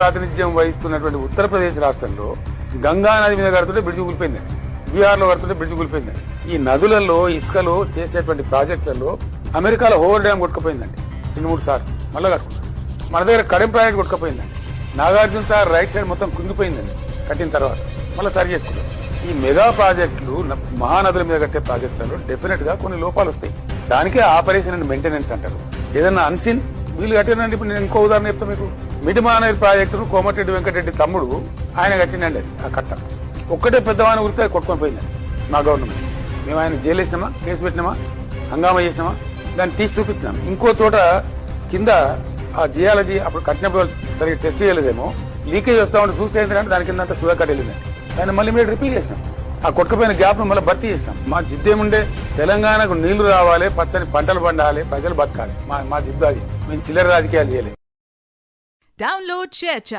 ప్రాతినిధ్యం వహిస్తున్నటువంటి ఉత్తరప్రదేశ్ రాష్ట్రంలో గంగా నది మీద కడుతుంటే బ్రిడ్జ్ కూలిపోయిందండి. బీహార్ లో కడుతుంటే బ్రిడ్జ్ కూలిపోయిందండి. ఈ నదులలో ఇసుకలో చేసేటువంటి ప్రాజెక్టులలో అమెరికాలో ఓవర్ డ్యామ్ కొట్టుకుపోయిందండి 2-3 సార్లు. మళ్ళా కట్టుకున్నాం. మన దగ్గర కడెం ప్రాజెక్ట్ కొట్టుకుపోయిందండి. నాగార్జున సార్ రైట్ సైడ్ మొత్తం కుంగిపోయిందండి కట్టిన తర్వాత. మళ్ళీ సరి చేసుకున్నాం. ఈ మెగా ప్రాజెక్టులు మహానదుల మీద కట్టే ప్రాజెక్టులలో డెఫినెట్ గా కొన్ని లోపాలు వస్తాయి. దానికే ఆపరేషన్ అండ్ మెయింటెనెన్స్ అంటారు. ఏదన్నా అన్సిన్ వీళ్ళు కట్టినండి. ఇప్పుడు నేను ఇంకో ఉదాహరణ చెప్తా మీకు. మిడిమానేరు ప్రాజెక్టును కోమటిరెడ్డి వెంకటరెడ్డి తమ్ముడు ఆయన కట్టినండి. ఆ కట్ట ఒక్కటే పెద్దవాని గురితే కొట్టుకొని పోయిందండి మా గవర్నమెంట్. మేము ఆయన జైలు వేసినామా, కేసు పెట్టినామా, హంగామా చేసినామా, దాన్ని తీసి చూపించినాం. ఇంకో చోట కింద ఆ జియాలజీ అప్పుడు కట్టినప్పుడు సరిగ్గా టెస్ట్ చేయలేదేమో, లీకేజ్ వస్తా ఉంటే చూస్తే ఏంటంటే దాని కింద అంతా సుగా కట్టెళ్ళిందండి. దాన్ని మళ్ళీ మీరు రిపీల్ చేసినాం. ఆ కొట్టుకుపోయిన గ్యాప్ ను మళ్ళీ భర్తీ చేసినాం. మా జిద్దేముండే తెలంగాణకు నీళ్లు రావాలి, పచ్చని పంటలు పండాలి, ప్రజలు బతకాలి. మా జిద్దు అది. మేము చిల్లర రాజకీయాలు చేయలేదు. Download ShareChat.